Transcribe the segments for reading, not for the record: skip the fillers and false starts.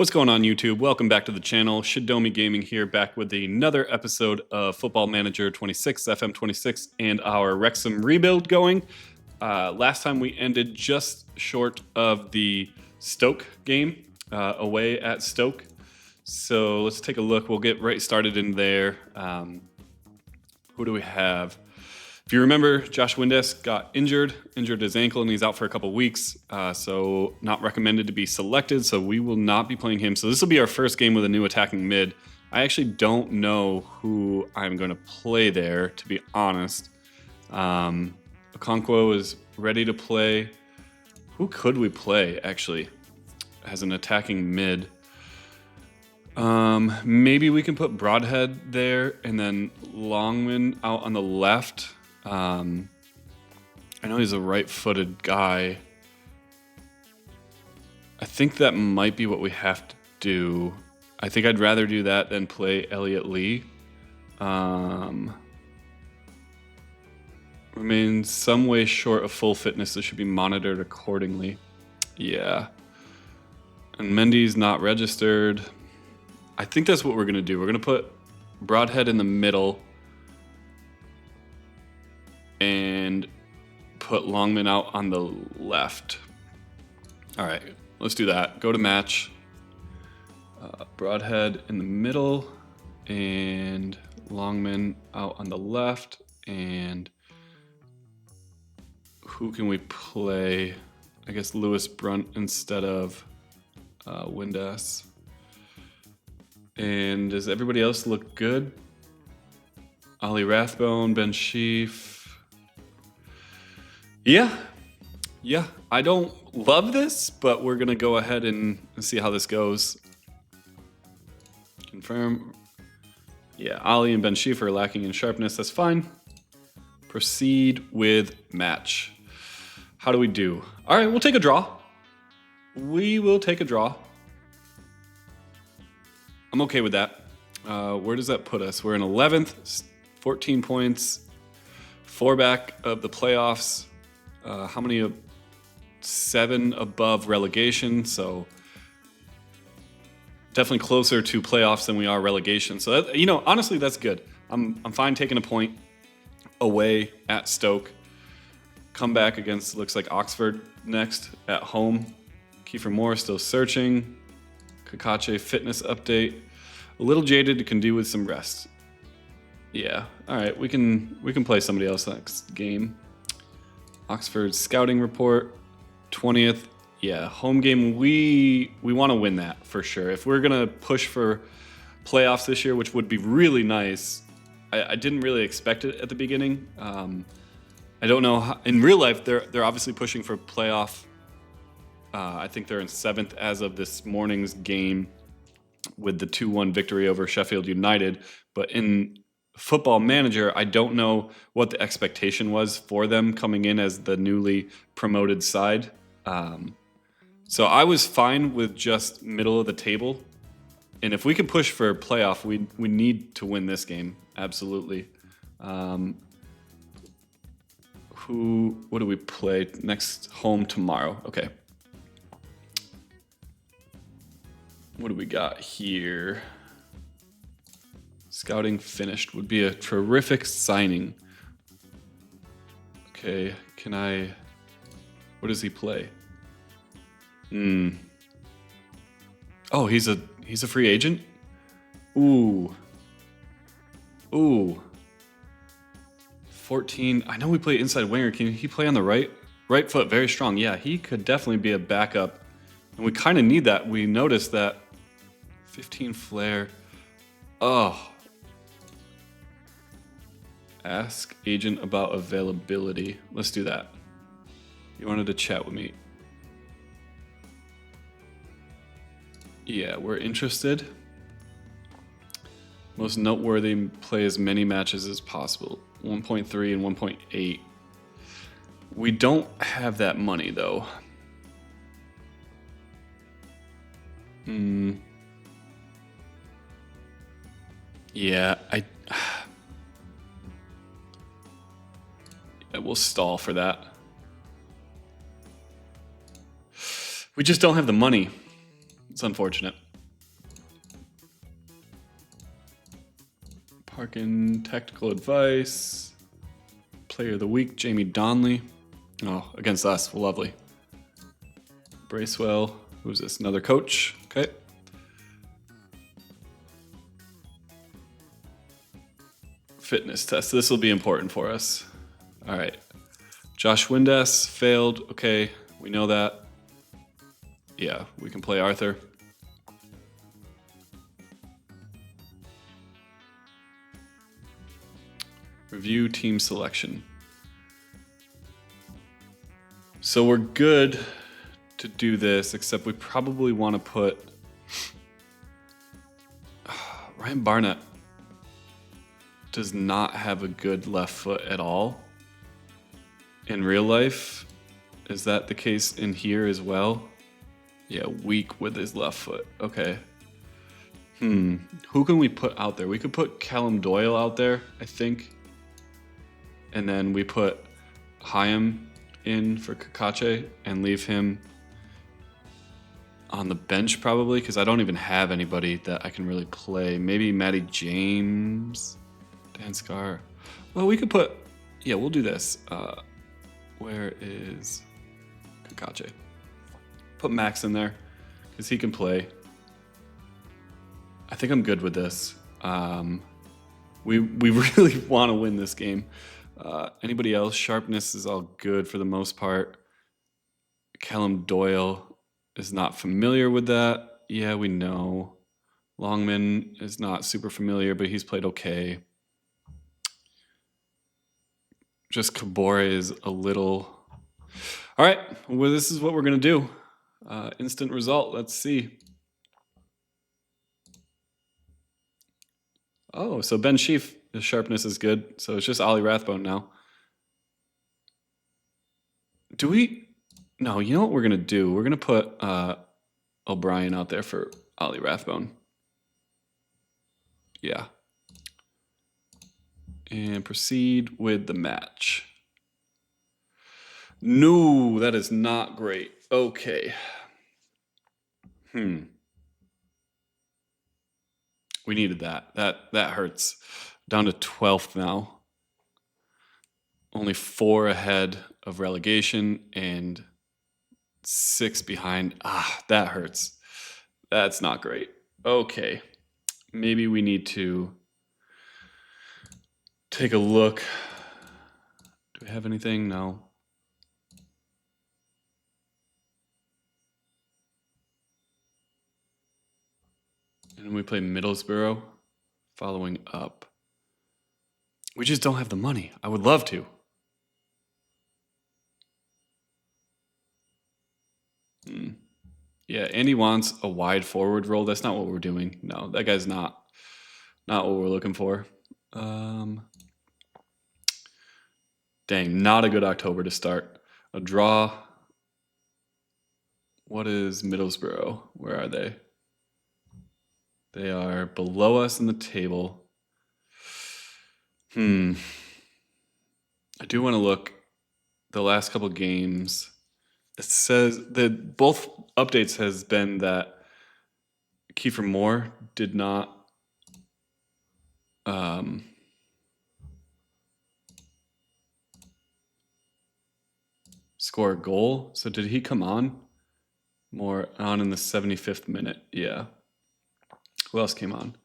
What's going on, YouTube? Welcome back to the channel. Shidomi Gaming here, back with another episode of Football Manager 26, FM26, and our Wrexham rebuild going. Last time we ended just short of the Stoke game, away at Stoke. So let's take a look. We'll get right started in there. Who do we have? If you remember, Josh Windass got injured his ankle, and he's out for a couple weeks, so not recommended to be selected, so we will not be playing him. So this will be our first game with a new attacking mid. I actually don't know who I'm going to play there, to be honest. Okonkwo is ready to play. Who could we play, actually, as an attacking mid? Maybe we can put Broadhead there, and then Longman out on the left. I know he's a right-footed guy. I think that might be what we have to do. I think I'd rather do that than play Elliot Lee. Remains some way short of full fitness. This should be monitored accordingly. Yeah. And Mendy's not registered. I think that's what we're going to do. We're going to put Broadhead in the middle and put Longman out on the left. All right, let's do that. Go to match. Broadhead in the middle and Longman out on the left. And who can we play? I guess Lewis Brunt instead of Windass. And does everybody else look good? Ollie Rathbone, Ben Sheaf. Yeah, I don't love this, but we're going to go ahead and see how this goes. Confirm. Yeah, Ollie and Ben Sheaf are lacking in sharpness. That's fine. Proceed with match. How do we do? All right, we'll take a draw. We will take a draw. I'm okay with that. Where does that put us? We're in 11th, 14 points, 4 back of the playoffs. How many? 7 above relegation, so definitely closer to playoffs than we are relegation. So that, honestly, that's good. I'm fine taking a point away at Stoke. Come back against, looks like Oxford next at home. Kiefer Moore still searching. Kakache fitness update. A little jaded, can do with some rest. Yeah, all right, we can play somebody else next game. Oxford scouting report, 20th. Yeah, home game, we want to win that for sure. If we're going to push for playoffs this year, which would be really nice, I didn't really expect it at the beginning. I don't know how, in real life, they're obviously pushing for playoff. I think they're in 7th as of this morning's game with the 2-1 victory over Sheffield United. But in Football Manager, I don't know what the expectation was for them coming in as the newly promoted side. So I was fine with just middle of the table. And if we can push for playoff, we need to win this game. Absolutely. What do we play next? Home tomorrow. Okay. What do we got here? Scouting finished would be a terrific signing. Okay, what does he play? Oh, he's a free agent? Ooh. 14. I know we play inside winger. Can he play on the right? Right foot, very strong. Yeah, he could definitely be a backup. And we kind of need that. We noticed that 15 flair. Oh. Ask agent about availability. Let's do that. He wanted to chat with me. Yeah, we're interested. Most noteworthy, play as many matches as possible. 1.3 and 1.8. We don't have that money, though. Yeah, we'll stall for that. We just don't have the money. It's unfortunate. Parkin Tactical Advice. Player of the Week, Jamie Donnelly. Oh, against us. Lovely. Bracewell. Who's this? Another coach. Okay. Fitness test. This will be important for us. All right. Josh Windass failed. Okay, we know that. Yeah, we can play Arthur. Review team selection. So we're good to do this, except we probably want to put Ryan Barnett does not have a good left foot at all. In real life, is that the case in here as well? Yeah, weak with his left foot. Okay. Who can we put out there? We could put Callum Doyle out there, I think. And then we put Hyam in for Kakache and leave him on the bench probably, because I don't even have anybody that I can really play. Maybe Matty James, Dan Scar. Well, we could put, yeah, we'll do this. Where is Kakache? Put Max in there because he can play. I think I'm good with this. We really want to win this game. Anybody else? Sharpness is all good for the most part. Callum Doyle is not familiar with that. Yeah, we know. Longman is not super familiar, but he's played okay. Just Kabore is a little... All right, well, this is what we're going to do. Instant result. Let's see. Oh, so Ben Sheaf, his sharpness is good. So it's just Ollie Rathbone now. Do we... No, you know what we're going to do? We're going to put O'Brien out there for Ollie Rathbone. Yeah. And proceed with the match. No, that is not great. Okay. We needed that. That hurts. Down to 12th now. Only 4 ahead of relegation and 6 behind. That hurts. That's not great. Okay. Maybe we need to take a look. Do we have anything? No. And then we play Middlesbrough following up. We just don't have the money. I would love to. Yeah, Andy wants a wide forward role. That's not what we're doing. No, that guy's not what we're looking for. Dang, not a good October to start. A draw. What is Middlesbrough? Where are they? They are below us in the table. I do want to look the last couple games. It says that both updates has been that Kiefer Moore did not score a goal. So did he come on? Moore on in the 75th minute. Yeah. Who else came on?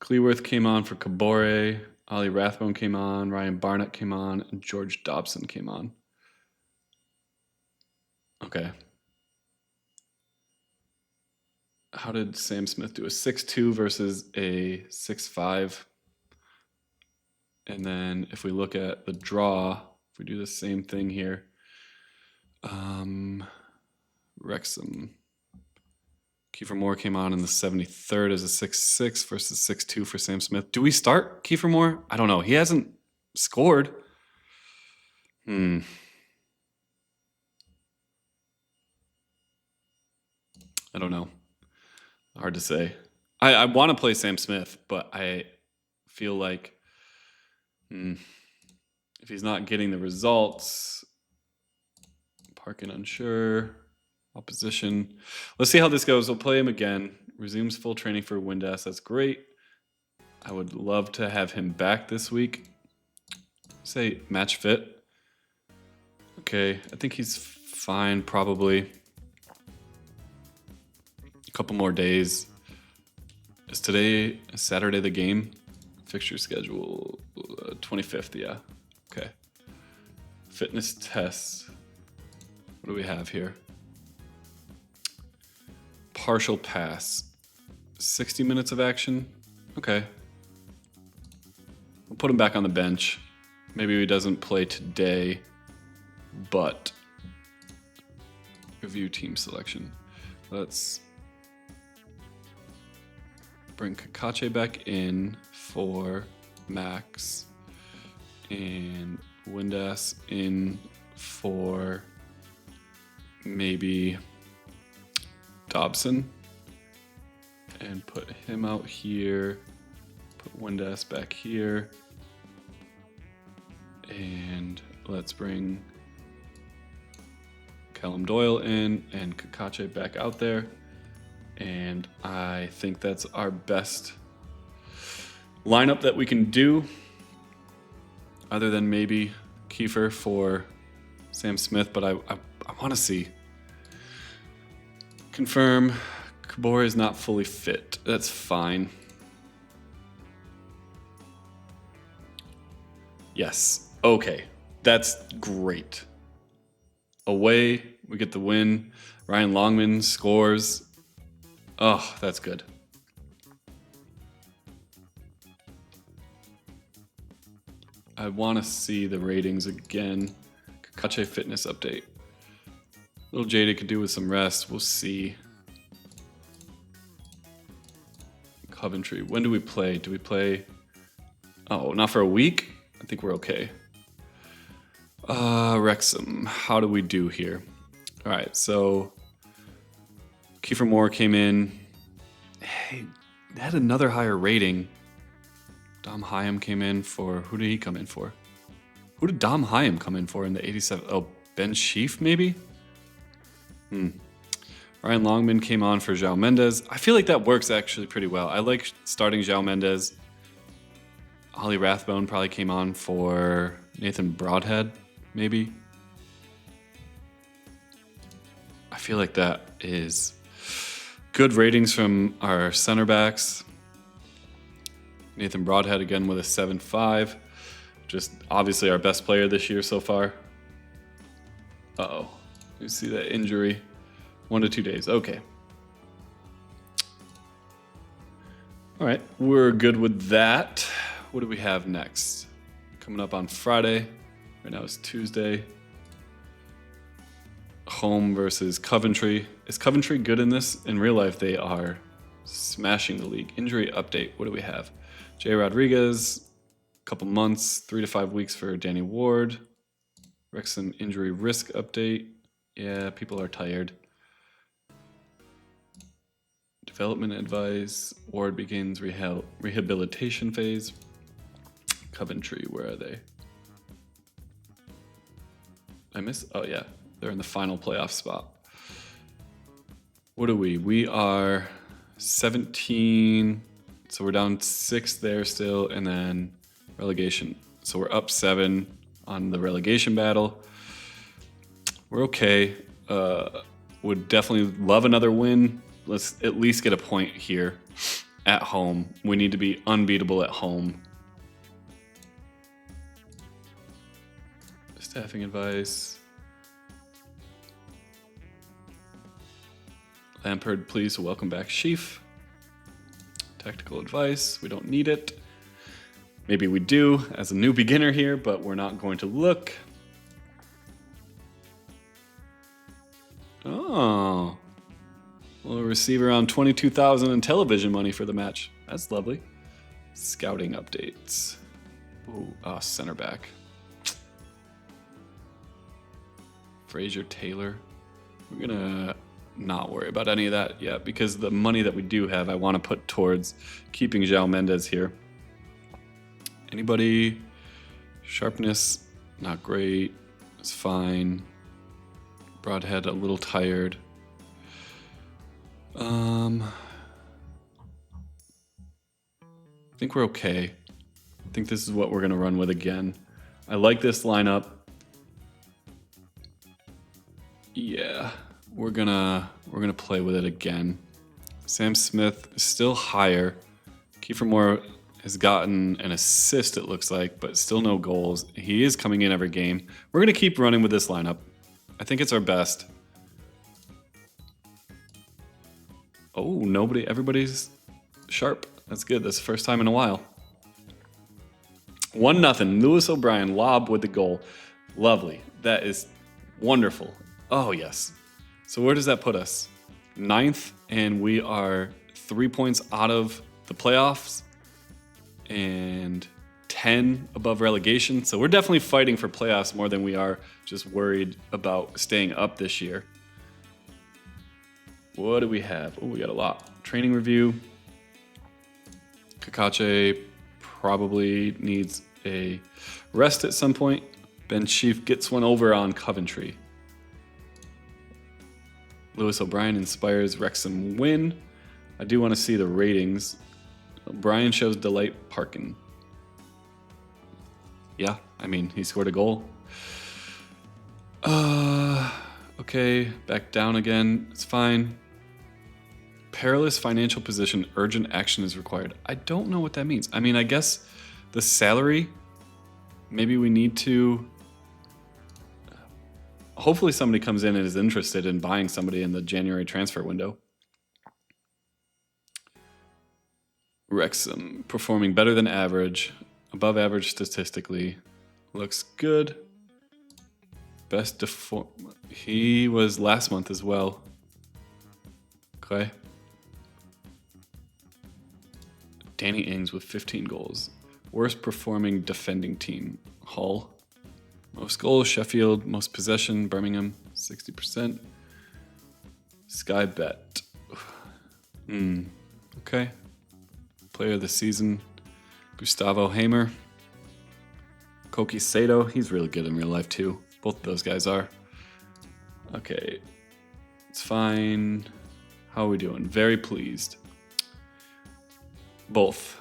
Cleworth came on for Kabore. Ollie Rathbone came on. Ryan Barnett came on. And George Dobson came on. Okay. How did Sam Smith do? A 6-2 versus a 6-5. And then if we look at the draw, if we do the same thing here, Wrexham. Kiefer Moore came on in the 73rd as a 6-6 versus 6-2 for Sam Smith. Do we start Kiefer Moore? I don't know. He hasn't scored. I don't know. Hard to say. I want to play Sam Smith, but I feel like if he's not getting the results, Parkin unsure. Opposition. Let's see how this goes. We'll play him again. Resumes full training for Windass. That's great. I would love to have him back this week. Say match fit. Okay, I think he's fine probably. A couple more days. Is today, Saturday, the game? Fixture schedule, 25th, yeah. Okay. Fitness tests. What do we have here? Partial pass. 60 minutes of action? Okay. We'll put him back on the bench. Maybe he doesn't play today, but review team selection. Let's bring Kakache back in for Max and Windass in for maybe Dobson, and put him out here, put Windass back here, and let's bring Callum Doyle in and Kakache back out there. And I think that's our best lineup that we can do, other than maybe Kiefer for Sam Smith. But I want to see. Confirm Kabore is not fully fit. That's fine. Yes. Okay. That's great. Away, we get the win. Ryan Longman scores. Oh, that's good. I want to see the ratings again. Kakache fitness update. Little Jada could do with some rest. We'll see. Coventry. When do we play? Do we play? Oh, not for a week? I think we're okay. Wrexham. How do we do here? All right, so Kiefer Moore came in. Hey, had another higher rating. Dom Hyam came in for... Who did he come in for? Who did Dom Hyam come in for in the 87? Oh, Ben Sheaf, maybe? Ryan Longman came on for João Mendes. I feel like that works actually pretty well. I like starting João Mendes. Ollie Rathbone probably came on for Nathan Broadhead, maybe. I feel like that is good ratings from our center backs. Nathan Broadhead again with a 7.5. Just obviously our best player this year so far. Uh-oh. You see that injury. 1 to 2 days. Okay. All right. We're good with that. What do we have next? Coming up on Friday. Right now it's Tuesday. Home versus Coventry. Is Coventry good in this? In real life, they are smashing the league. Injury update. What do we have? Jay Rodriguez, a couple months, 3 to 5 weeks for Danny Ward. Wrexham injury risk update. Yeah, people are tired. Development advice. Ward begins rehabilitation phase. Coventry, where are they? I miss? Oh, yeah. They're in the final playoff spot. What are we? We are 17. So we're down 6 there still, and then relegation. So we're up 7 on the relegation battle. We're okay. Would definitely love another win. Let's at least get a point here at home. We need to be unbeatable at home. Staffing advice. Lampard, please welcome back Sheaf. Tactical advice. We don't need it. Maybe we do as a new beginner here, but we're not going to look. Oh. We'll receive around $22,000 in television money for the match. That's lovely. Scouting updates. Ooh, center back. Fraser Taylor. We're gonna not worry about any of that yet because the money that we do have, I want to put towards keeping João Mendes here. Anybody? Sharpness, not great. It's fine. Broadhead, a little tired. I think we're okay. I think this is what we're going to run with again. I like this lineup. Yeah, we're gonna play with it again. Sam Smith is still higher. Kiefer Moore has gotten an assist, it looks like, but still no goals. He is coming in every game. We're gonna keep running with this lineup. I think it's our best. Oh, everybody's sharp. That's good. That's the first time in a while. 1-0. Lewis O'Brien lob with the goal. Lovely. That is wonderful. Oh, yes. So where does that put us? 9th, and we are 3 points out of the playoffs and 10 above relegation. So we're definitely fighting for playoffs more than we are just worried about staying up this year. What do we have? Oh, we got a lot. Training review. Kakache probably needs a rest at some point. Ben Chief gets one over on Coventry. Lewis O'Brien inspires Wrexham win. I do want to see the ratings. O'Brien shows delight Parkin. Yeah, I mean, he scored a goal. Okay, back down again. It's fine. Perilous financial position, urgent action is required. I don't know what that means. I mean, I guess the salary, maybe we need to... Hopefully somebody comes in and is interested in buying somebody in the January transfer window. Wrexham performing better than average, above average statistically. Looks good. He was last month as well. Okay. Danny Ings with 15 goals. Worst performing defending team, Hull. Most goals, Sheffield. Most possession, Birmingham, 60%. Sky Bet. Okay. Player of the season, Gustavo Hamer. Koki Sato, he's really good in real life too. Both of those guys are. Okay. It's fine. How are we doing? Very pleased. Both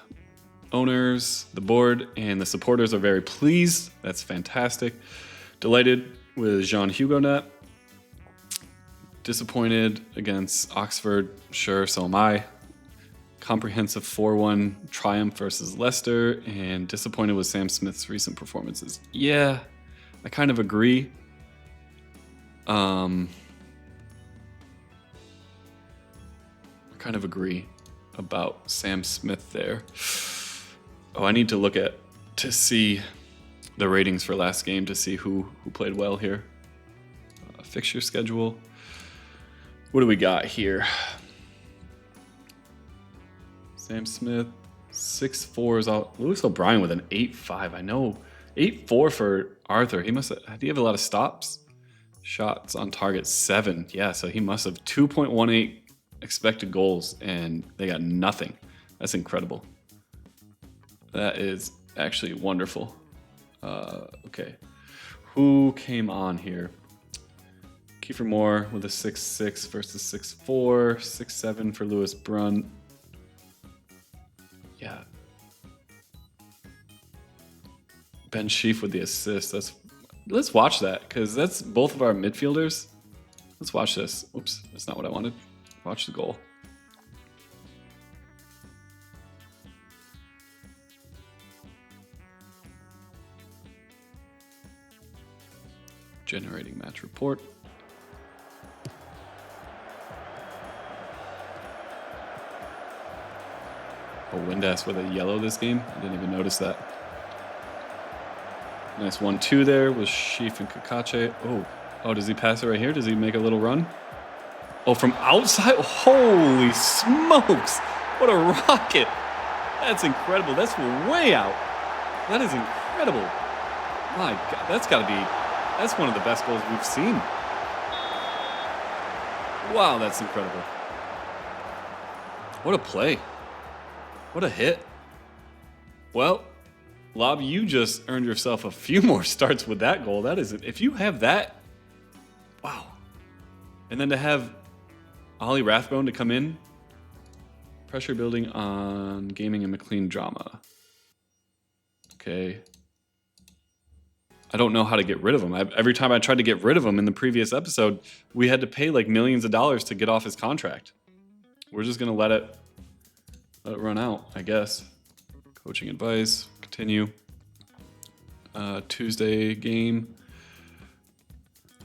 owners, the board, and the supporters are very pleased. That's fantastic. Delighted with Jean Hugonet. Disappointed against Oxford. Sure, so am I. Comprehensive 4-1 triumph versus Leicester, and disappointed with Sam Smith's recent performances. Yeah, I kind of agree. I kind of agree about Sam Smith there. Oh, I need to look to see the ratings for last game to see who played well here. Fixture schedule. What do we got here? Sam Smith, 6-4 is out. Lewis O'Brien with an 8-5. I know. 8-4 for Arthur. Did he have a lot of stops? Shots on target, 7. Yeah, so he must have 2.18 expected goals, and they got nothing. That's incredible. That is actually wonderful. Okay. Who came on here? Kiefer Moore with a 6-6 versus 6-4. 6-7 for Lewis Brunt. Yeah. Ben Sheaf with the assist. Let's watch that, because that's both of our midfielders. Let's watch this. Oops, that's not what I wanted. Watch the goal. Generating match report. Oh, Windass with a yellow this game. I didn't even notice that. Nice 1-2 there with Sheaf and Kakache. Oh, does he pass it right here? Does he make a little run? Oh, from outside? Holy smokes! What a rocket! That's incredible. That's way out. That is incredible. My God, that's one of the best goals we've seen. Wow, that's incredible. What a play. What a hit. Well, Lob, you just earned yourself a few more starts with that goal. That is, if you have that, wow. And then to have Ollie Rathbone to come in Pressure building on gaming and McLean drama. Okay. I don't know how to get rid of him. Every time I tried to get rid of him in the previous episode, we had to pay like millions of dollars to get off his contract. We're just going to let it run out, I guess. Coaching advice. Continue. Tuesday game.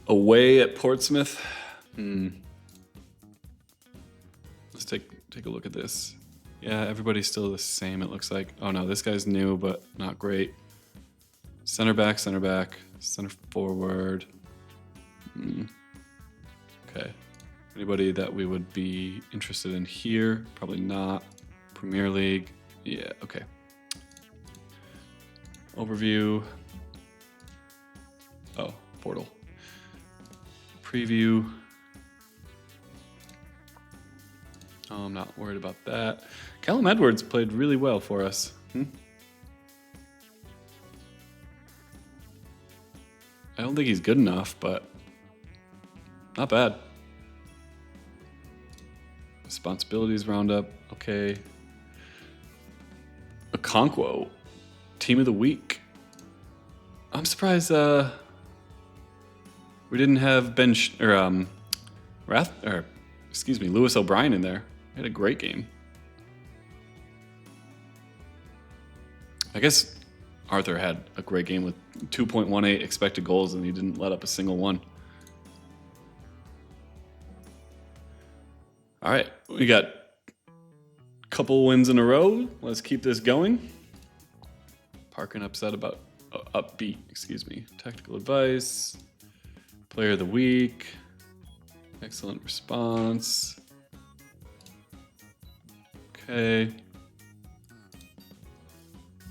Away at Portsmouth. Let's take a look at this. Yeah, everybody's still the same, it looks like. Oh no, this guy's new, but not great. Center back, center forward. Okay. Anybody that we would be interested in here? Probably not. Premier League. Yeah, okay. Overview. Oh, portal. Preview. Oh, I'm not worried about that. Callum Edwards played really well for us. I don't think he's good enough, but not bad. Responsibilities roundup. Okay. Okonkwo, team of the week. I'm surprised we didn't have Lewis O'Brien in there. He had a great game. I guess Arthur had a great game with 2.18 expected goals, and he didn't let up a single one. All right, we got a couple wins in a row. Let's keep this going. Parkin upbeat. Technical advice. Player of the week. Excellent response. Okay.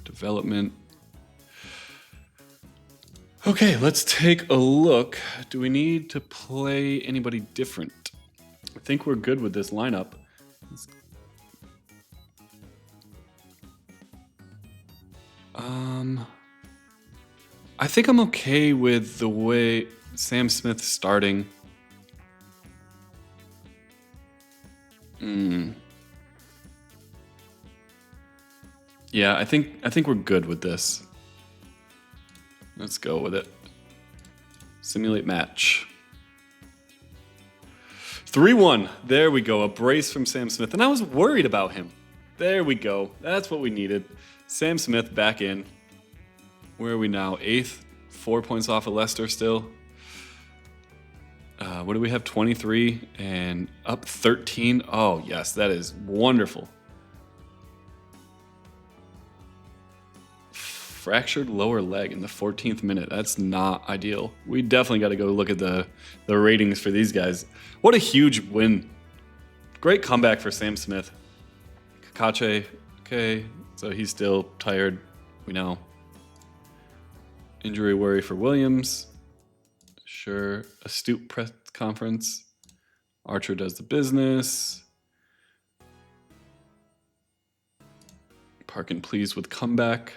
Development. Okay, let's take a look. Do we need to play anybody different? I think we're good with this lineup. I think I'm okay with the way Sam Smith's starting. Yeah, I think we're good with this. Let's go with it. Simulate match. 3-1. There we go. A brace from Sam Smith. And I was worried about him. There we go. That's what we needed. Sam Smith back in. Where are we now? 8th. 4 points off of Leicester still. What do we have? 23 and up 13. Oh, yes. That is wonderful. Fractured lower leg in the 14th minute. That's not ideal. We definitely got to go look at the ratings for these guys. What a huge win. Great comeback for Sam Smith. Kakache, okay, so he's still tired, we know. Injury worry for Williams. Sure. Astute press conference. Archer does the business. Parkin pleased with comeback.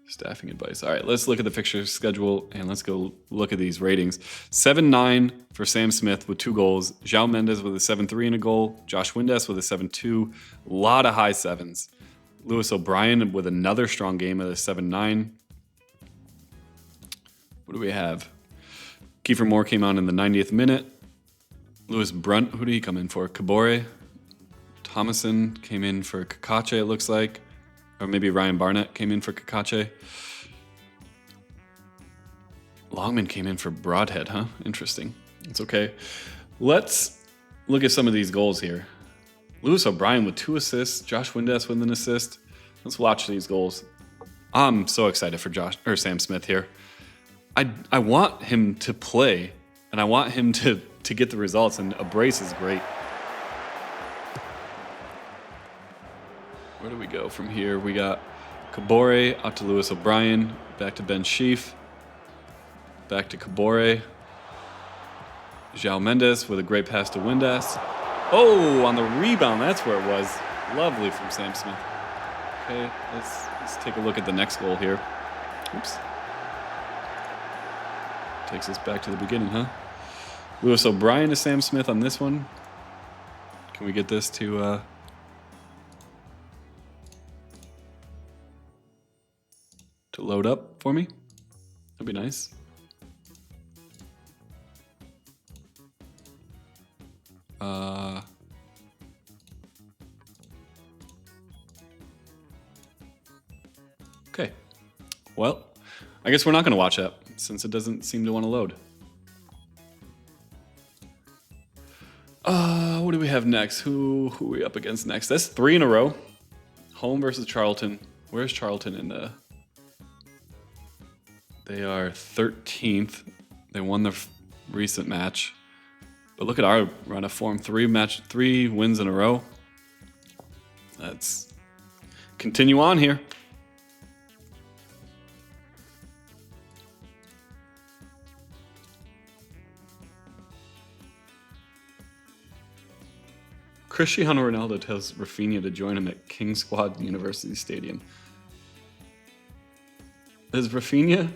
Staffing advice. All right, let's look at the fixture schedule and let's go look at these ratings. 7-9 for Sam Smith with 2 goals. João Mendes with a 7-3 and a goal. Josh Windass with a 7-2. A lot of high 7s. Lewis O'Brien with another strong game at a 7-9. What do we have? Kiefer Moore came on in the 90th minute. Lewis Brunt, who did he come in for? Kabore. Thomason came in for Kakache, it looks like. Or maybe Ryan Barnett came in for Kakache. Longman came in for Broadhead, huh? Interesting. It's okay. Let's look at some of these goals here. Lewis O'Brien with 2 assists. Josh Windass with an assist. Let's watch these goals. I'm so excited for Sam Smith here. I want him to play, and I want him to get the results, and a brace is great. Where do we go from here? We got Kabore out to Lewis O'Brien, back to Ben Sheaf, back to Kabore. João Mendes with a great pass to Windass. Oh, on the rebound, that's where it was. Lovely from Sam Smith. Okay, let's take a look at the next goal here. Oops. Takes us back to the beginning, huh? Lewis O'Brien to Sam Smith on this one. Can we get this to load up for me? That'd be nice. Okay. Well, I guess we're not going to watch that since it doesn't seem to want to load. What do we have next? Who are we up against next? That's 3 in a row. Home versus Charlton. Where's Charlton in the... They are 13th. They won their recent match. But look at our run of form. 3 wins in a row. Let's continue on here. Cristiano Ronaldo tells Rafinha to join him at King Squad University Stadium. Is Rafinha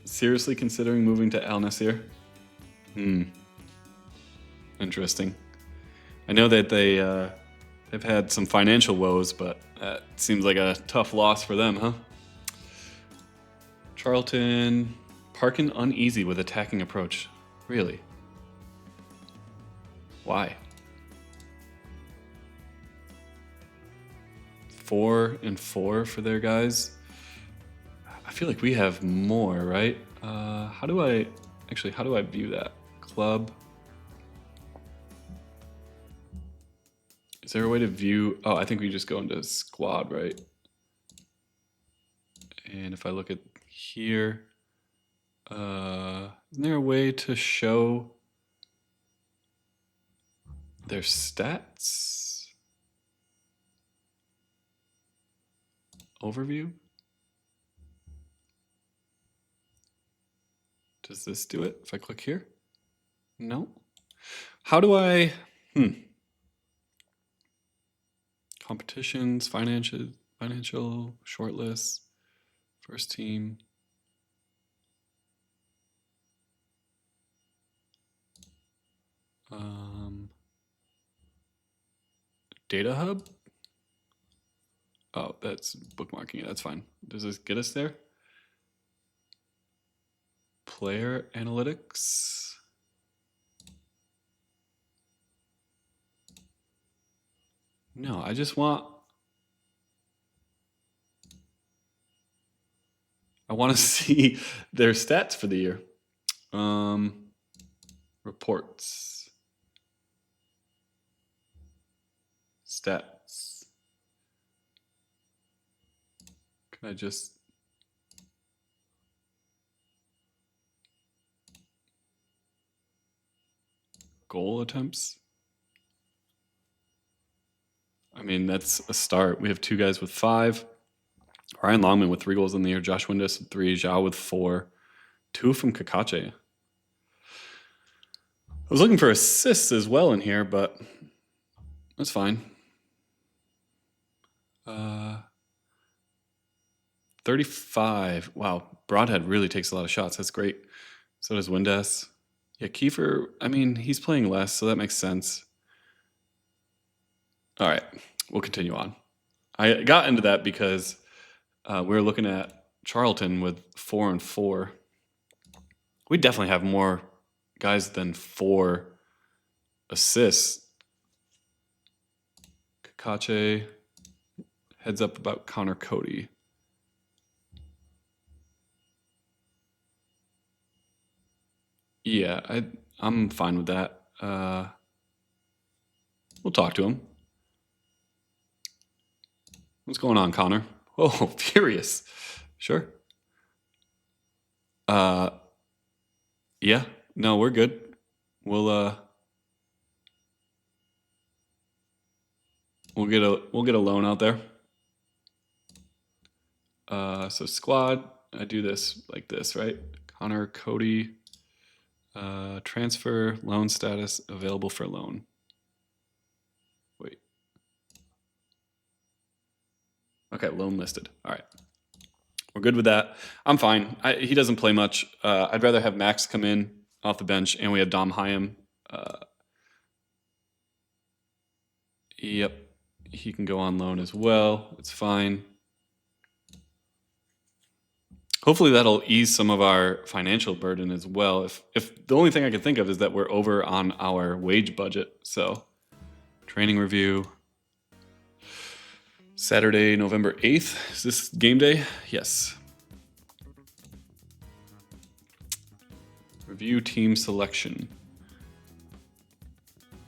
seriously considering moving to Al Nassr? Interesting. I know that they've had some financial woes, but that seems like a tough loss for them, huh? Charlton, Parkin uneasy with attacking approach. Really? Why? 4 and 4 for their guys. I feel like we have more, right? How do I view that? Club. Is there a way to view? Oh, I think we just go into squad, right? And if I look at here, isn't there a way to show their stats? Overview? Does this do it if I click here? No. How do I... Competitions, financial, shortlist, first team. Data hub? Oh, that's bookmarking it. That's fine. Does this get us there? Player analytics. No, I just want... I want to see their stats for the year. Reports. Stats. Can I just... Goal attempts? I mean, that's a start. We have 2 guys with 5. Ryan Longman with 3 goals in the year. Josh Windus with 3. Zhao with 4. 2 from Kakache. I was looking for assists as well in here, but that's fine. 35. Wow, Broadhead really takes a lot of shots. That's great. So does Windass. Yeah, Kiefer, I mean, he's playing less, so that makes sense. All right, we'll continue on. I got into that because we were looking at Charlton with 4 and 4. We definitely have more guys than 4 assists. Kakache, heads up about Connor Cody. Yeah, I'm fine with that. We'll talk to him. What's going on, Connor? Oh, furious. Sure. Yeah. No, we're good. We'll get a loan out there. So squad, I do this like this, right? Connor Cody, transfer, loan status, available for loan. Wait. Okay, loan listed. All right. We're good with that. I'm fine. He doesn't play much. I'd rather have Max come in off the bench, and we have Dom Hyam Yep. He can go on loan as well. It's fine. Hopefully that'll ease some of our financial burden as well. If the only thing I can think of is that we're over on our wage budget. So, training review. Saturday, November 8th. Is this game day? Yes. Review team selection.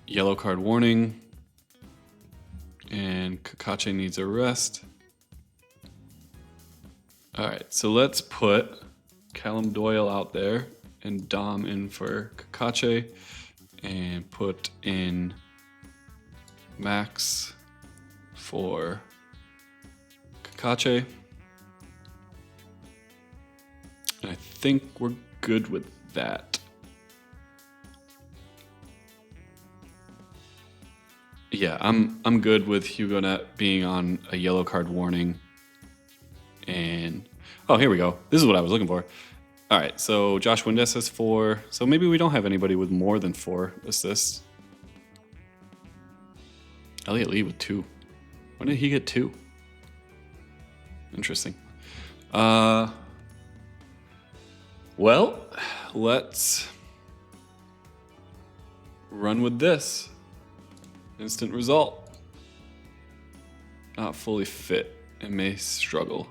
Yellow card warning. And Kakache needs a rest. All right, so let's put Callum Doyle out there and Dom in for Kakache and put in Max for Kakache. And I think we're good with that. Yeah, I'm good with Hugonet being on a yellow card warning. And oh, here we go. This is what I was looking for. All right, so Josh Windes has 4. So maybe we don't have anybody with more than 4 assists. Elliot Lee with 2. When did he get 2? Interesting. Well, let's run with this. Instant result. Not fully fit and may struggle.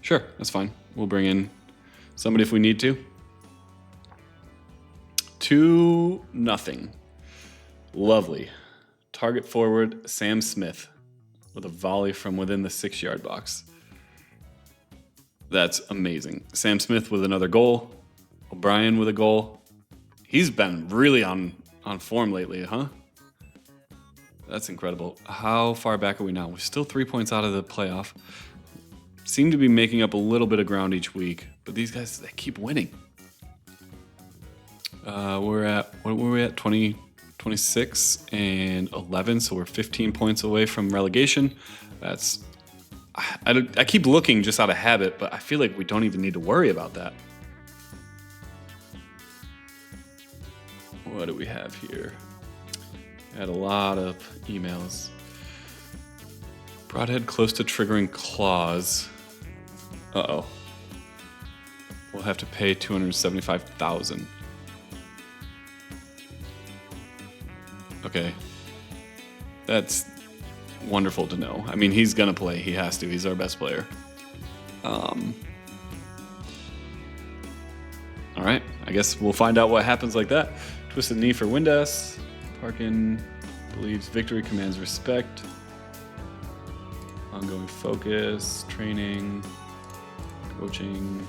Sure, that's fine. We'll bring in somebody if we need to. 2-0. Lovely. Target forward, Sam Smith, with a volley from within the 6-yard box. That's amazing. Sam Smith with another goal. O'Brien with a goal. He's been really on form lately, huh? That's incredible. How far back are we now? We're still 3 points out of the playoff. Seem to be making up a little bit of ground each week, but these guys, they keep winning. We're at, what were we at? 20, 26 and 11, so we're 15 points away from relegation. That's, I keep looking just out of habit, but I feel like we don't even need to worry about that. What do we have here? I had a lot of emails. Broadhead close to triggering clause. Uh-oh. We'll have to pay $275,000. Okay. That's wonderful to know. I mean, he's gonna play. He has to. He's our best player. All right. I guess we'll find out what happens like that. Twisted knee for Windass. Parkin believes victory commands respect. Ongoing focus, training, coaching.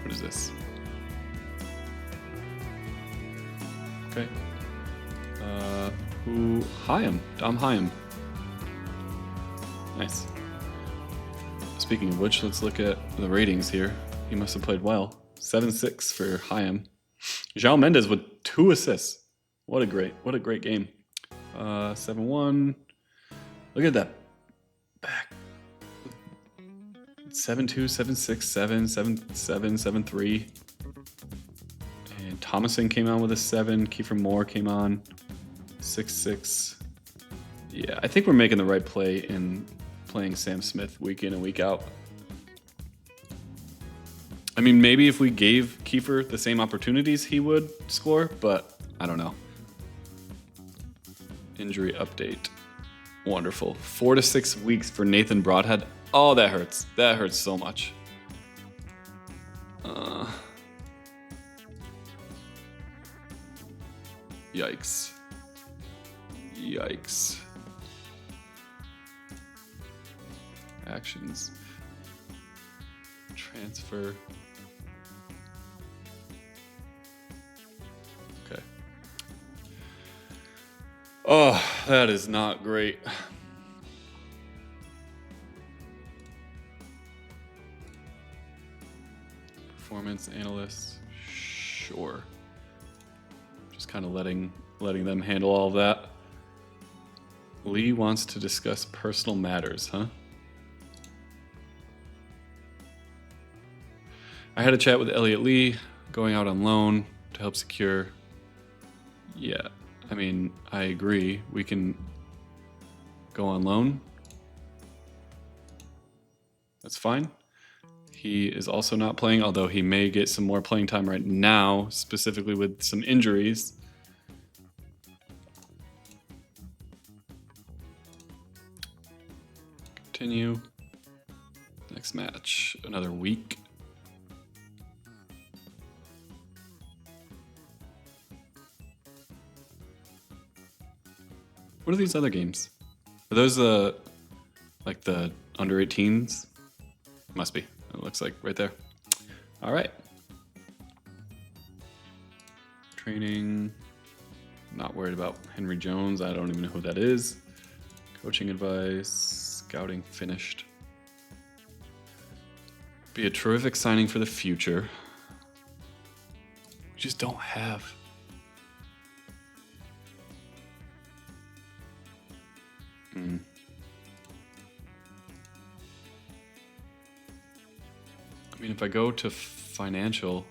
What is this? Okay. Hyam. Dom Hyam. Nice. Speaking of which, let's look at the ratings here. He must have played well. 7-6 for Hyam. João Mendes with 2 assists. What a great game. 7-1. Look at that back. 7-2, 7-6, 7, 7-7, 7-3. And Thomason came on with a 7. Kiefer Moore came on 6-6. Yeah, I think we're making the right play in playing Sam Smith week in and week out. I mean, maybe if we gave Kiefer the same opportunities, he would score, but I don't know. Injury update. Wonderful. 4 to 6 weeks for Nathan Broadhead. Oh, that hurts. That hurts so much. Yikes. Yikes. Actions. Transfer. Okay. Oh, that is not great. Performance analyst. Sure. Just kind of letting them handle all of that. Lee wants to discuss personal matters, huh? I had a chat with Elliot Lee, going out on loan to help secure Yeah, I mean, I agree. We can go on loan. That's fine. He is also not playing, although he may get some more playing time right now, specifically with some injuries. Continue. Next match, another week. What are these other games? Are those like the under 18s? Must be. It looks like right there. All right. Training. Not worried about Henry Jones. I don't even know who that is. Coaching advice. Scouting finished. Be a terrific signing for the future. We just don't have. I mean, if I go to financial,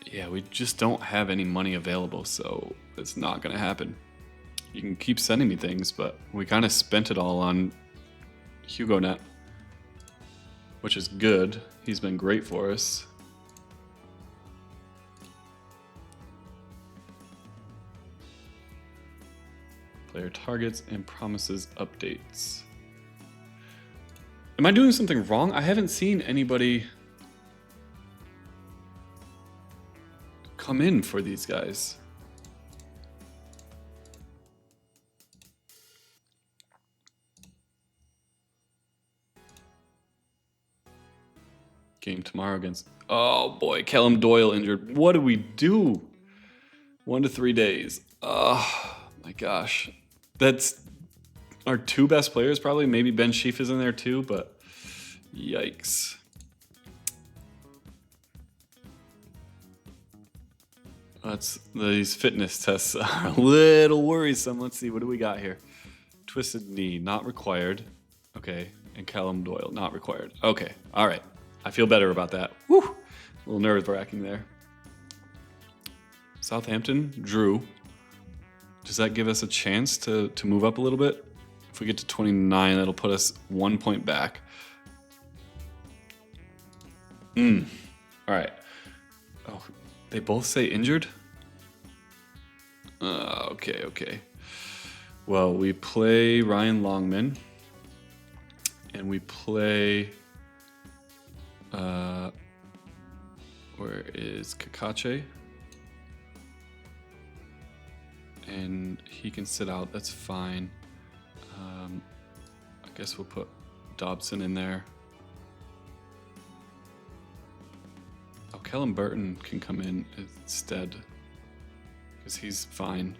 yeah, we just don't have any money available, so it's not going to happen. You can keep sending me things, but we kind of spent it all on HugoNet, which is good. He's been great for us. Player targets and promises updates. Am I doing something wrong? I haven't seen anybody come in for these guys. Game tomorrow against... Oh boy, Callum Doyle injured. What do we do? 1 to 3 days. Oh my gosh. That's our 2 best players probably. Maybe Ben Sheaf is in there too, but yikes. These fitness tests are a little worrisome. Let's see, what do we got here? Twisted knee, not required. Okay, and Callum Doyle, not required. Okay, all right. I feel better about that. Woo! A little nerve-wracking there. Southampton, Drew. Does that give us a chance to move up a little bit? If we get to 29, that'll put us 1 point back. All right. Oh, they both say injured? Okay. Well, we play Ryan Longman. And we play... where is Kakache? And he can sit out, that's fine. I guess we'll put Dobson in there. Oh, Callum Burton can come in instead, because he's fine.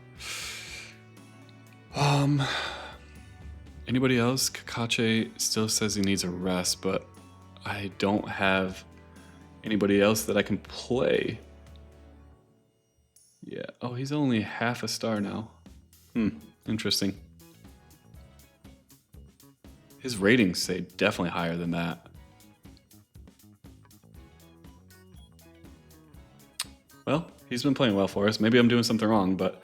Anybody else? Kakache still says he needs a rest, but I don't have anybody else that I can play. Yeah. Oh, he's only half a star now. Interesting. His ratings say definitely higher than that. Well, he's been playing well for us. Maybe I'm doing something wrong, but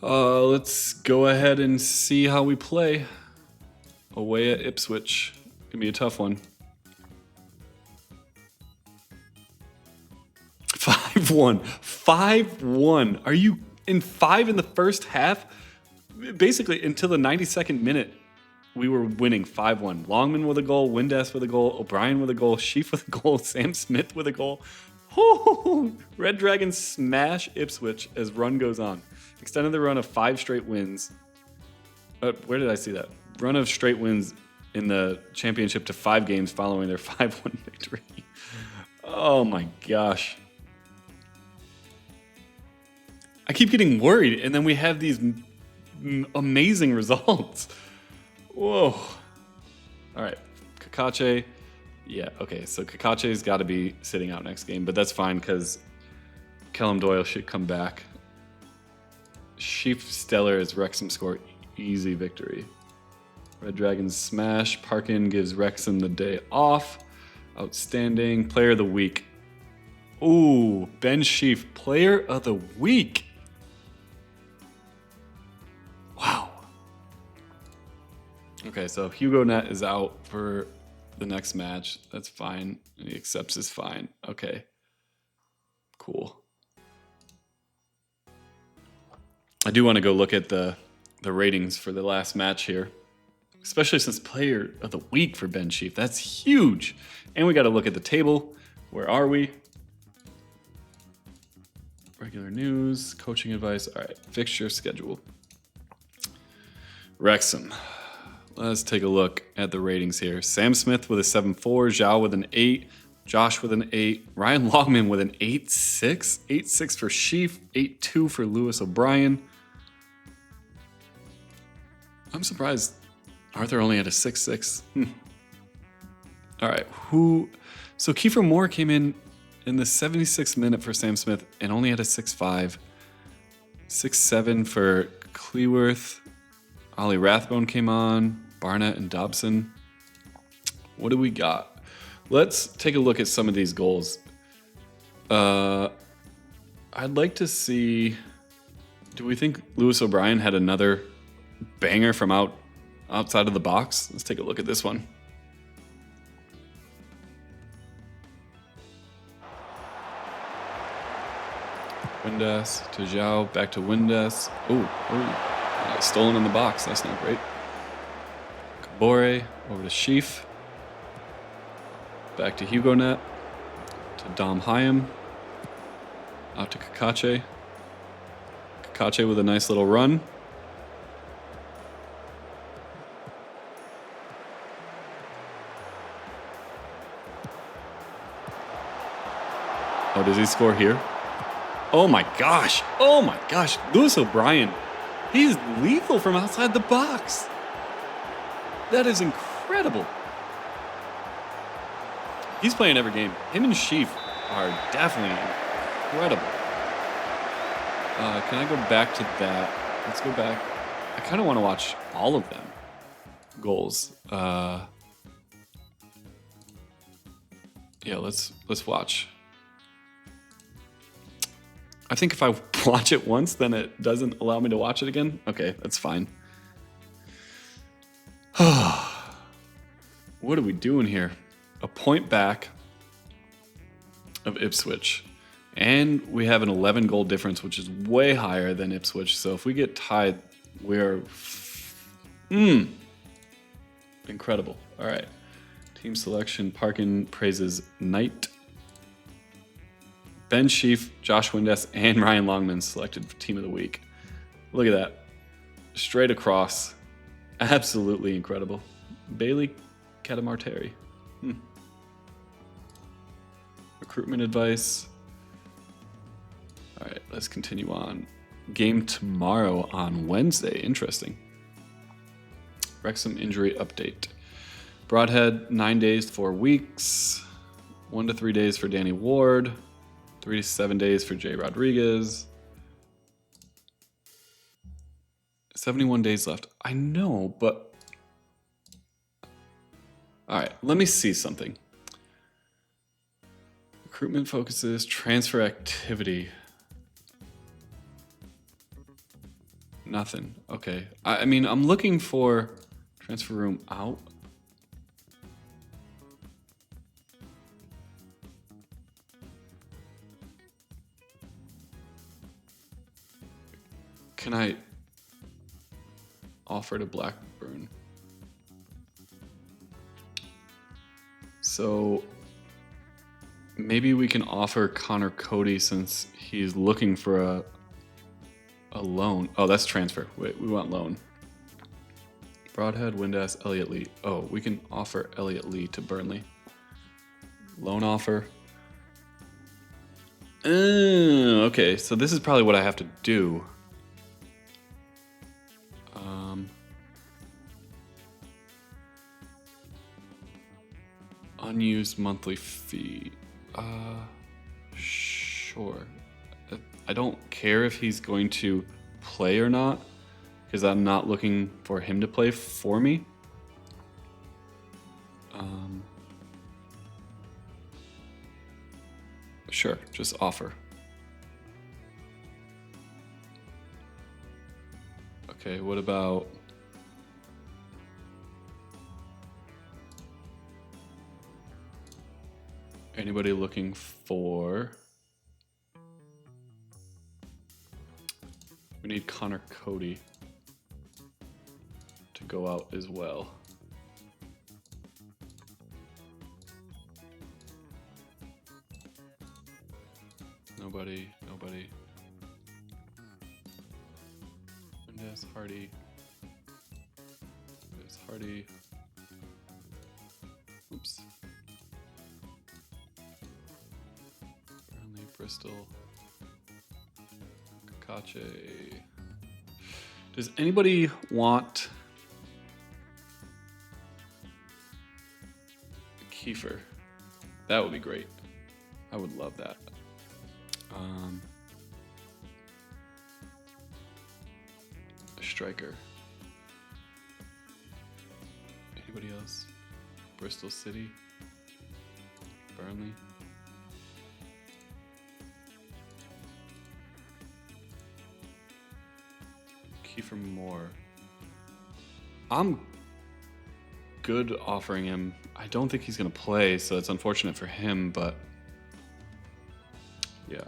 let's go ahead and see how we play. Away at Ipswich. Gonna be a tough one. 5-1. 5-1. Are you in 5 in the first half? Basically, until the 92nd minute, we were winning 5-1. Longman with a goal, Windass with a goal, O'Brien with a goal, Sheaf with a goal, Sam Smith with a goal. Red Dragons smash Ipswich as run goes on. Extended the run of 5 straight wins. Where did I see that? Run of straight wins in the championship to 5 games following their 5-1 victory. Oh my gosh. I keep getting worried, and then we have these amazing results. Whoa. All right, Kakache. Yeah, okay, so Kakache's got to be sitting out next game, but that's fine because Callum Doyle should come back. Sheaf Stellar is Wrexham score easy victory. Red Dragons smash. Parkin gives Wrexham the day off. Outstanding. Player of the week. Ooh, Ben Sheaf, player of the week. Okay, so Hugo Net is out for the next match. That's fine. He accepts his fine. Okay. Cool. I do want to go look at the ratings for the last match here, especially since player of the week for Ben Chief. That's huge. And we got to look at the table. Where are we? Regular news, coaching advice. All right, fixture schedule. Wrexham. Let's take a look at the ratings here. Sam Smith with a 7.4, Zhao with an 8, Josh with an 8, Ryan Longman with an 8.6, 8.6 for Sheaf, 8.2 for Lewis O'Brien. I'm surprised Arthur only had a 6.6. All right, so Kiefer Moore came in the 76th minute for Sam Smith and only had a 6.5. 6.7 for Cleworth. Ollie Rathbone came on. Barnett and Dobson. What do we got? Let's take a look at some of these goals. I'd like to see... Do we think Lewis O'Brien had another banger from outside of the box? Let's take a look at this one. Windass to Zhao, back to Windass. Stolen in the box. That's not great. Kabore over to Sheaf. Back to Hugo Net. To Dom Hyam. Out to Kakache. Kakache with a nice little run. Oh, does he score here? Oh my gosh. Oh my gosh. Lewis O'Brien. He's lethal from outside the box. That is incredible. He's playing every game. Him and Sheaf are definitely incredible. Can I go back to that? Let's go back. I kind of want to watch all of them. Goals. Yeah, let's watch. I think if I watch it once, then it doesn't allow me to watch it again. Okay, that's fine. What are we doing here? A point back of Ipswich. And we have an 11 goal difference, which is way higher than Ipswich. So if we get tied, we're... incredible. All right. Team selection. Parkin praises Knight. Ben Sheaf, Josh Windass, and Ryan Longman selected for Team of the Week. Look at that. Straight across. Absolutely incredible. Bailey Catamarteri. Recruitment advice. All right, let's continue on. Game tomorrow on Wednesday. Interesting. Wrexham injury update. Broadhead, 9 days to 4 weeks. 1 to 3 days for Danny Ward. 3 to 7 days for Jay Rodriguez. 71 days left. I know, but... All right, let me see something. Recruitment focuses, transfer activity. Nothing. Okay. I mean, I'm looking for transfer room out. Can I offer to Blackburn? So maybe we can offer Connor Cody since he's looking for a loan. Oh, that's transfer. Wait, we want loan. Broadhead, Windass, Elliot Lee. Oh, we can offer Elliot Lee to Burnley. Loan offer. Okay, so this is probably what I have to do. Unused monthly fee. Sure. I don't care if he's going to play or not, because I'm not looking for him to play for me. Sure, just offer. Okay, what about Anybody looking for... We need Connor Cody to go out as well. Nobody. Mendes, Hardy. There's Hardy. Oops. Burnley, Bristol. Kakache. Does anybody want Kiefer? That would be great. I would love that. A striker. Anybody else? Bristol City? Burnley? Kiefer Moore. I'm good offering him. I don't think he's going to play, so it's unfortunate for him, but yeah.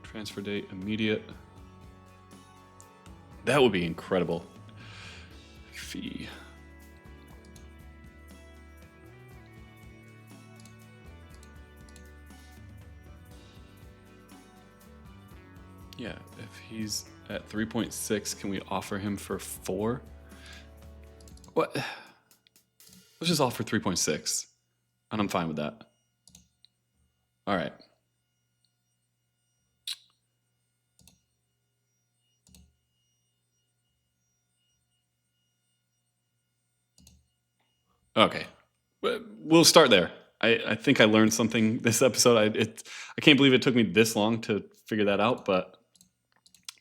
Transfer date immediate. That would be incredible. Fee. Yeah, if he's at 3.6, can we offer him for 4? What? Let's just offer 3.6, and I'm fine with that. All right. Okay, we'll start there. I think I learned something this episode. I can't believe it took me this long to figure that out, but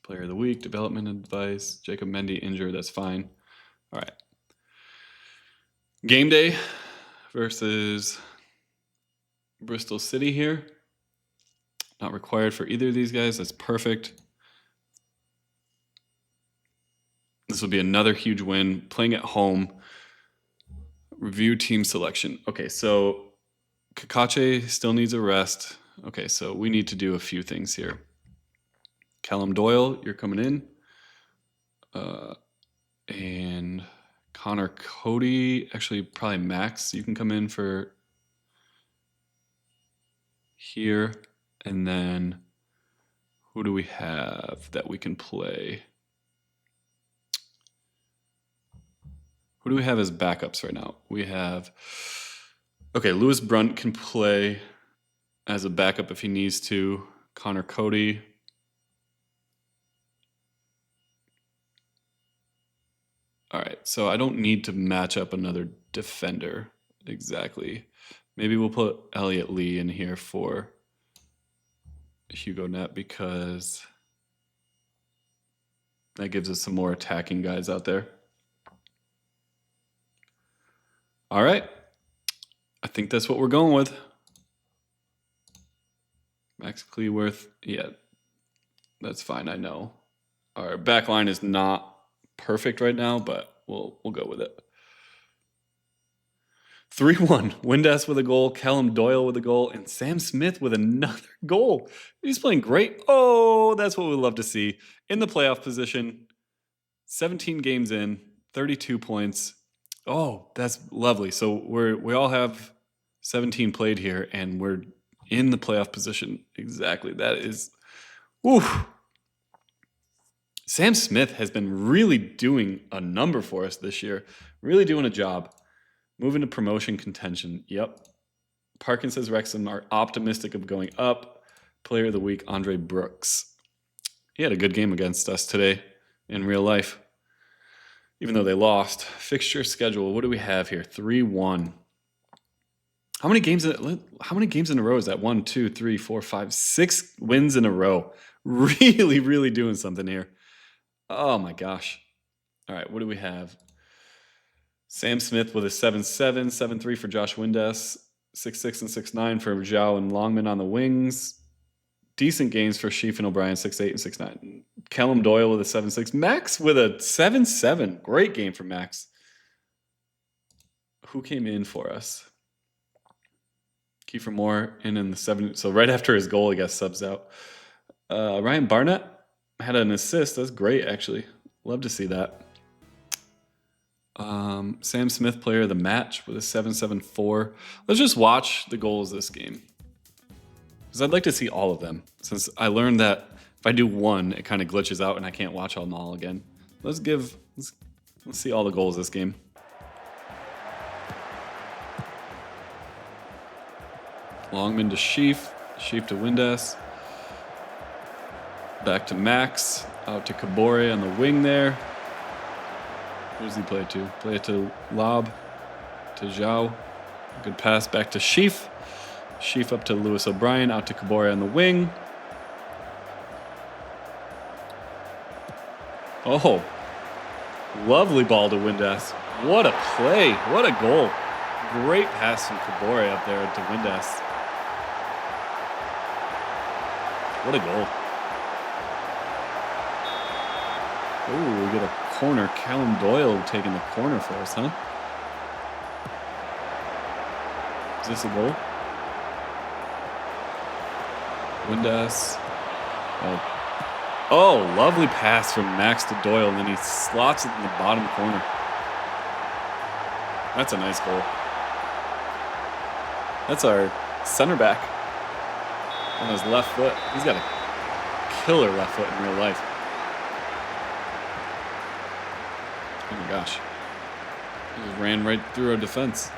player of the week, development advice, Jacob Mendy injured, that's fine. All right. Game day versus Bristol City here. Not required for either of these guys. That's perfect. This will be another huge win. Playing at home. Review team selection. Okay, so Kakache still needs a rest. Okay, so we need to do a few things here. Callum Doyle, you're coming in. And Connor Cody, actually probably Max, you can come in for here. And then who do we have that we can play? Who do we have as backups right now? We have, okay, Lewis Brunt can play as a backup if he needs to. Connor Cody. All right, so I don't need to match up another defender exactly. Maybe we'll put Elliot Lee in here for Hugo Net because that gives us some more attacking guys out there. All right. I think that's what we're going with. Max Cleworth. Yeah, that's fine. I know. Our back line is not perfect right now, but we'll go with it. 3-1. Windass with a goal, Callum Doyle with a goal, and Sam Smith with another goal. He's playing great. Oh, that's what we love to see. In the playoff position, 17 games in, 32 points. Oh, that's lovely. So we all have 17 played here, and we're in the playoff position. Exactly. That is, oof. Sam Smith has been really doing a number for us this year. Really doing a job. Moving to promotion contention. Yep. Parkin says Wrexham are optimistic of going up. Player of the week, Andre Brooks. He had a good game against us today in real life. Even though they lost. Fixture schedule. What do we have here? 3-1. How many games in a row is that? 1, 2, 3, 4, 5, 6 wins in a row. Really, really doing something here. Oh my gosh. All right, what do we have? Sam Smith with a 7-7, 7-3 for Josh Windass, 6-6 and 6-9 for Zhao and Longman on the wings. Decent games for Sheaf and O'Brien, 6-8 and 6-9. Callum Doyle with a 7-6. Max with a 7-7. Great game for Max. Who came in for us? Kiefer Moore in the 7th. So right after his goal, I guess, subs out. Ryan Barnett had an assist. That's great, actually. Love to see that. Sam Smith, player of the match with a 7.74. Let's just watch the goals this game, because I'd like to see all of them, since I learned that if I do one, it kind of glitches out and I can't watch them all again. Let's see all the goals this game. Longman to Sheaf to Windass. Back to Max, out to Kabore on the wing there. Who does he play to? Play it to Lob, to Zhao. Good pass back to Sheaf. Sheaf up to Lewis O'Brien, out to Kabore on the wing. Oh, lovely ball to Windass. What a play. What a goal. Great pass from Kabore up there to Windass. What a goal. Oh, we get a corner. Callum Doyle taking the corner for us, huh? Is this a goal? Windass. Oh, lovely pass from Max to Doyle, and then he slots it in the bottom corner. That's a nice goal. That's our center back on his left foot. He's got a killer left foot in real life. Oh my gosh. He just ran right through our defense.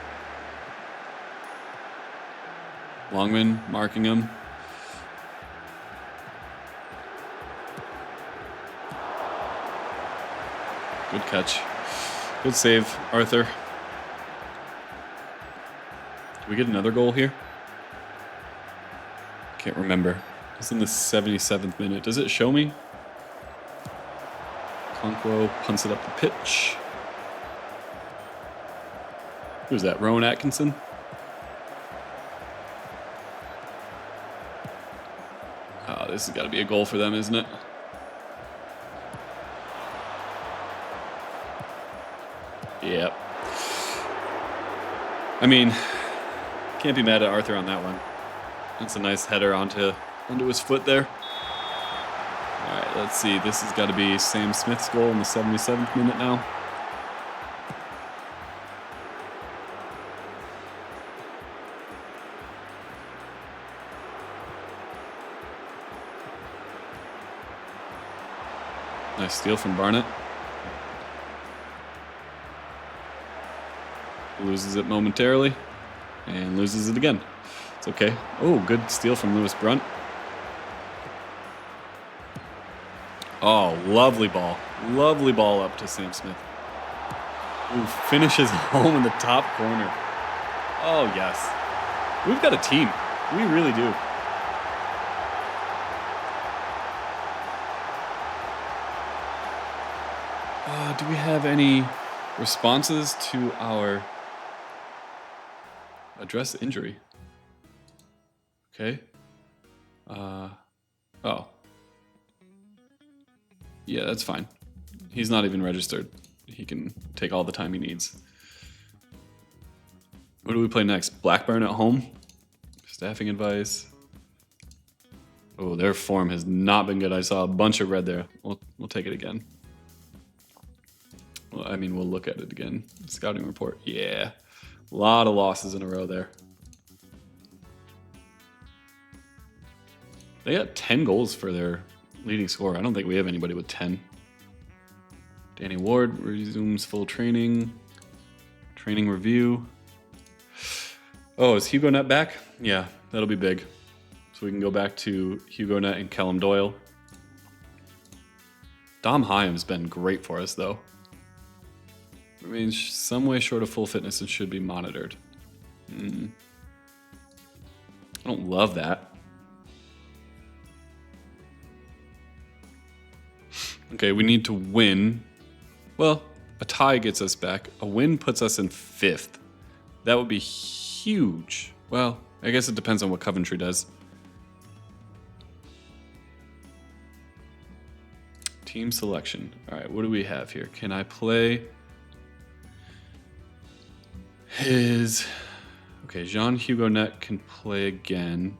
Longman marking him. Good catch. Good save, Arthur. Did we get another goal here? Can't remember. It's in the 77th minute. Does it show me? Conquo punts it up the pitch. Who's that? Rowan Atkinson? Oh, this has got to be a goal for them, isn't it? Yep. I mean, can't be mad at Arthur on that one. That's a nice header onto his foot there. All right, let's see. This has got to be Sam Smith's goal in the 77th minute now. Nice steal from Barnett. Loses it momentarily and loses it again. It's okay. Oh, good steal from Lewis Brunt. Oh, lovely ball. Lovely ball up to Sam Smith, who finishes home in the top corner. Oh, yes. We've got a team. We really do. Do we have any responses to our address injury? Okay. Oh. Yeah, that's fine. He's not even registered. He can take all the time he needs. What do we play next? Blackburn at home? Staffing advice. Oh, their form has not been good. I saw a bunch of red there. We'll take it again. Well, I mean, we'll look at it again. Scouting report. Yeah. A lot of losses in a row there. They got 10 goals for their leading scorer. I don't think we have anybody with 10. Danny Ward resumes full training. Training review. Oh, is Hugo Nett back? Yeah, that'll be big. So we can go back to Hugo Nett and Callum Doyle. Dom Hyam's been great for us, though. Remains some way short of full fitness and should be monitored. I don't love that. Okay, we need to win. Well, a tie gets us back. A win puts us in 5th. That would be huge. Well, I guess it depends on what Coventry does. Team selection. All right, what do we have here? Can I play his... Okay, Jean Hugonet can play again.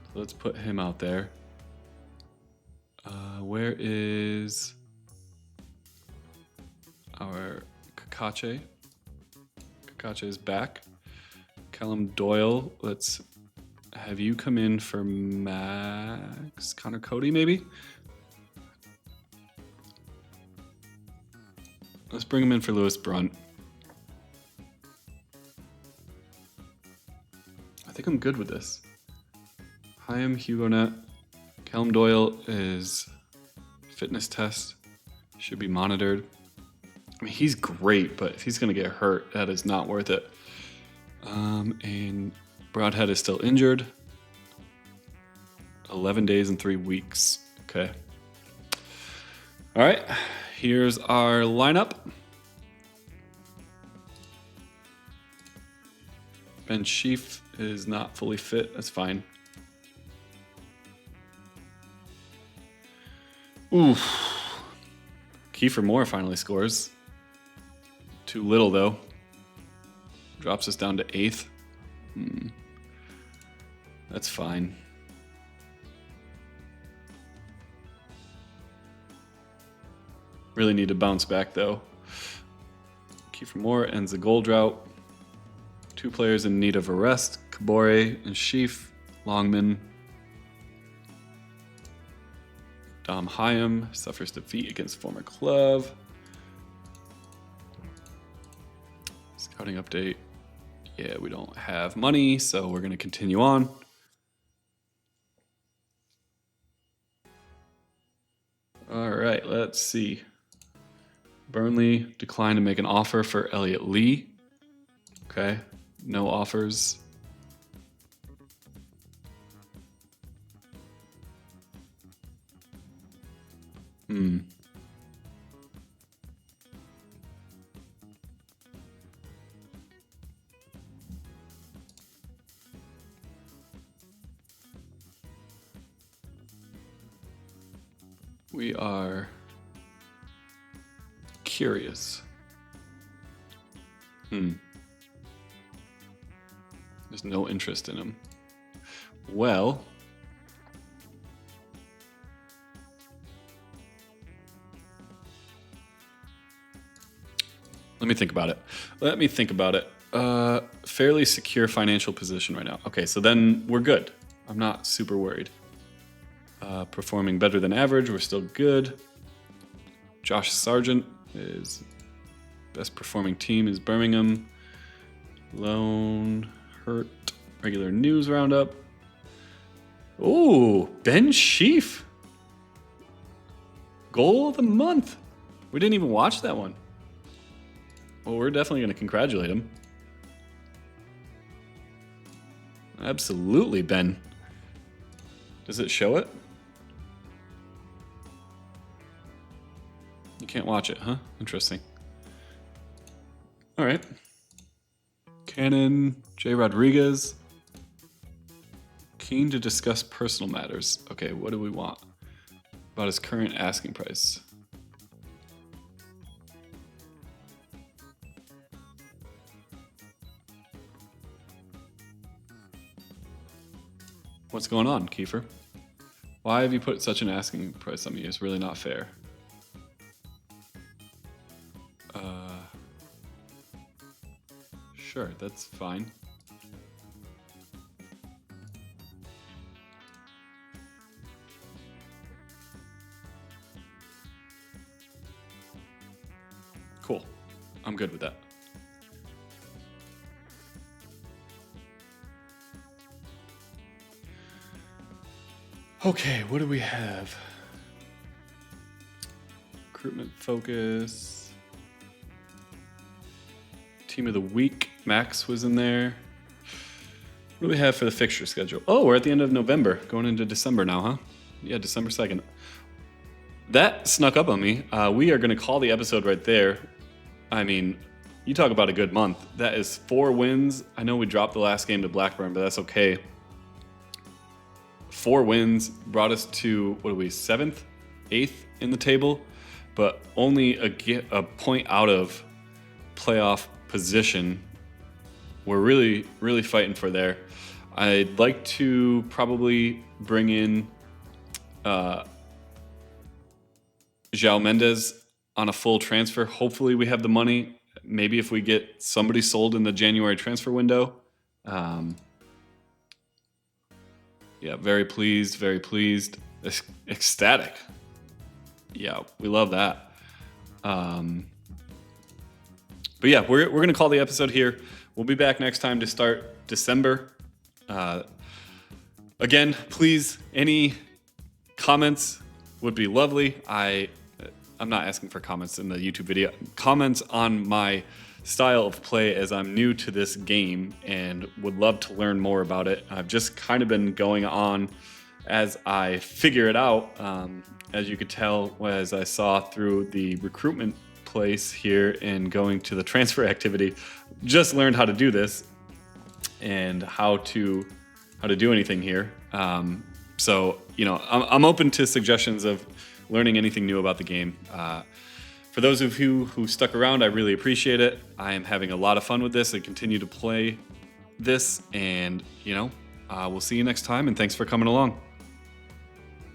So let's put him out there. Where is our Kakache? Kakache is back. Callum Doyle, let's have you come in for Max Connor Cody, maybe? Let's bring him in for Lewis Brunt. I think I'm good with this. Chaim Hugonet. Callum Doyle is fitness test. Should be monitored. I mean, he's great, but if he's going to get hurt, that is not worth it. And Broadhead is still injured. 11 days and 3 weeks. Okay. All right. Here's our lineup. Ben Sheaf is not fully fit. That's fine. Oof. Kiefer Moore finally scores. Too little, though. Drops us down to 8th. That's fine. Really need to bounce back, though. Kiefer Moore ends the goal drought. 2 players in need of a rest. Kabore and Sheaf. Longman. Dom Hyam suffers defeat against former club. Scouting update. Yeah, we don't have money, so we're going to continue on. All right, let's see. Burnley declined to make an offer for Elliot Lee. Okay, no offers. We are curious. There's no interest in him. Well, let me think about it. Fairly secure financial position right now. Okay, so then we're good. I'm not super worried. Performing better than average. We're still good. Josh Sargent is best performing team is Birmingham. Lone Hurt. Regular news roundup. Ooh, Ben Sheaf. Goal of the month. We didn't even watch that one. Well, we're definitely going to congratulate him. Absolutely, Ben. Does it show it? You can't watch it, huh? Interesting. All right. Cannon, J. Rodriguez. Keen to discuss personal matters. Okay, what do we want? About his current asking price. What's going on, Kiefer? Why have you put such an asking price on me? It's really not fair. Sure, that's fine. Cool. I'm good with that. Okay, what do we have? Recruitment focus. Team of the week. Max was in there. What do we have for the fixture schedule? Oh, we're at the end of November, going into December now, huh? Yeah, December 2nd. That snuck up on me. We are going to call the episode right there. I mean, you talk about a good month. That is 4 wins. I know we dropped the last game to Blackburn, but that's okay. 4 wins brought us to, 7th, 8th in the table, but only a point out of playoff position. we're really, really fighting for there. I'd like to probably bring in João Mendes on a full transfer. Hopefully we have the money. Maybe if we get somebody sold in the January transfer window. Yeah, very pleased, ecstatic. Yeah, we love that. But yeah, we're going to call the episode here. We'll be back next time to start December. Again, please, any comments would be lovely. I'm not asking for comments in the YouTube video. Comments on my style of play, as I'm new to this game and would love to learn more about it. I've just kind of been going on as I figure it out. As you could tell, as I saw through the recruitment place here and going to the transfer activity, just learned how to do this and how to do anything here. So, I'm open to suggestions of learning anything new about the game. For those of you who stuck around, I really appreciate it. I am having a lot of fun with this and continue to play this. And, we'll see you next time. And thanks for coming along.